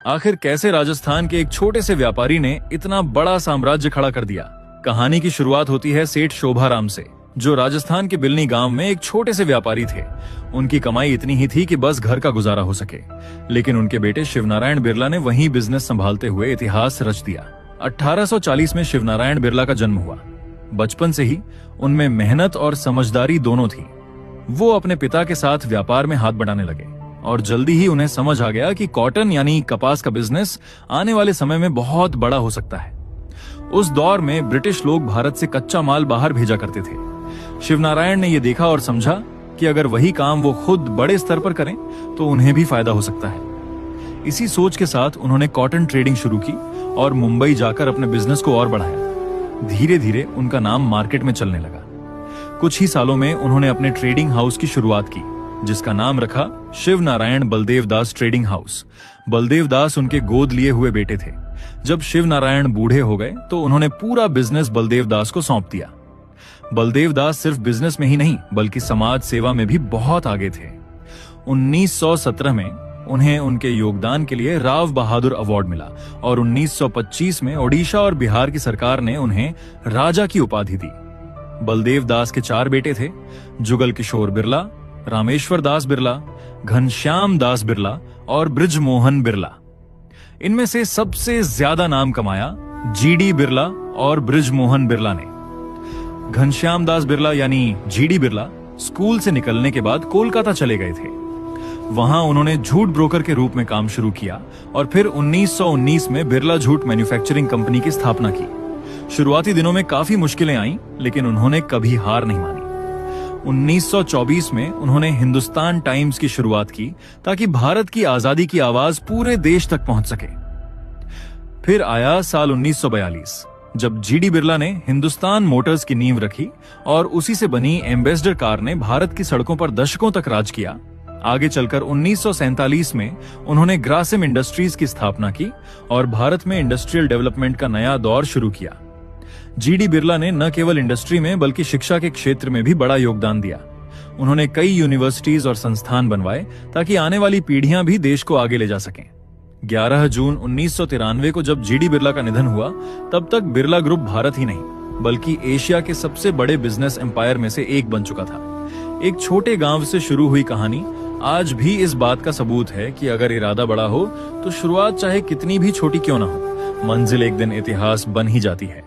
आखिर कैसे राजस्थान के एक छोटे से व्यापारी ने इतना बड़ा साम्राज्य खड़ा कर दिया? कहानी की शुरुआत होती है सेठ शोभाराम से, जो राजस्थान के बिलनी गांव में एक छोटे से व्यापारी थे। उनकी कमाई इतनी ही थी कि बस घर का गुजारा हो सके, लेकिन उनके बेटे शिवनारायण बिरला ने वही बिजनेस संभालते हुए इतिहास रच दिया। 1840 में शिवनारायण बिरला का जन्म हुआ। बचपन से ही उनमें मेहनत और समझदारी दोनों थी। वो अपने पिता के साथ व्यापार में हाथ बढ़ाने लगे और जल्दी ही उन्हें समझ आ गया कि कॉटन यानी कपास का बिजनेस आने वाले समय में बहुत बड़ा हो सकता है। उस दौर में ब्रिटिश लोग भारत से कच्चा माल बाहर भेजा करते थे। शिवनारायण ने यह देखा और समझा कि अगर वही काम वो खुद बड़े स्तर पर करें तो उन्हें भी फायदा हो सकता है। इसी सोच के साथ उन्होंने कॉटन ट्रेडिंग शुरू की और मुंबई जाकर अपने बिजनेस को और बढ़ाया। धीरे धीरे उनका नाम मार्केट में चलने लगा। कुछ ही सालों में उन्होंने अपने ट्रेडिंग हाउस की शुरुआत की, जिसका नाम रखा शिवनारायण बलदेव दास ट्रेडिंग हाउस। बलदेव दास उनके गोद लिए हुए बेटे थे। जब शिवनारायण बूढ़े हो गए तो उन्होंने पूरा बिजनेस बलदेव दास को सौंप दिया। बलदेव दास सिर्फ बिजनेस में ही नहीं बल्कि समाज सेवा में भी बहुत आगे थे। 1917 में उन्हें उनके योगदान के लिए राव बहादुर अवार्ड मिला और 1925 में ओडिशा और बिहार की सरकार ने उन्हें राजा की उपाधि दी। बलदेव दास के 4 बेटे थे, जुगल किशोर बिरला, रामेश्वर दास बिरला, घनश्याम दास बिरला और बृजमोहन बिरला। इनमें से सबसे ज्यादा नाम कमाया जीडी बिरला और बृजमोहन बिरला ने। घनश्याम दास बिरला यानी जीडी बिरला स्कूल से निकलने के बाद कोलकाता चले गए थे। वहां उन्होंने झूठ ब्रोकर के रूप में काम शुरू किया और फिर 1919 में बिरला झूठ मैन्युफैक्चरिंग कंपनी की स्थापना की। शुरुआती दिनों में काफी मुश्किलें आईं, लेकिन उन्होंने कभी हार नहीं मानी। 1924 में उन्होंने हिंदुस्तान टाइम्स की शुरुआत की ताकि भारत की आजादी की आवाज पूरे देश तक पहुंच सके। फिर आया साल 1942, जब जीडी बिरला ने हिंदुस्तान मोटर्स की नींव रखी और उसी से बनी एम्बेसडर कार ने भारत की सड़कों पर दशकों तक राज किया। आगे चलकर 1947 में उन्होंने ग्रासिम इंडस्ट्रीज की स्थापना की और भारत में इंडस्ट्रियल डेवलपमेंट का नया दौर शुरू किया। जीडी बिरला ने न केवल इंडस्ट्री में बल्कि शिक्षा के क्षेत्र में भी बड़ा योगदान दिया। उन्होंने कई यूनिवर्सिटीज और संस्थान बनवाए ताकि आने वाली पीढ़ियां भी देश को आगे ले जा सकें। 11 जून 1993 को जब जीडी बिरला का निधन हुआ, तब तक बिरला ग्रुप भारत ही नहीं बल्कि एशिया के सबसे बड़े बिजनेस एम्पायर में से एक बन चुका था। एक छोटे गांव से शुरू हुई कहानी आज भी इस बात का सबूत है कि अगर इरादा बड़ा हो तो शुरुआत चाहे कितनी भी छोटी क्यों ना हो, मंजिल एक दिन इतिहास बन ही जाती है।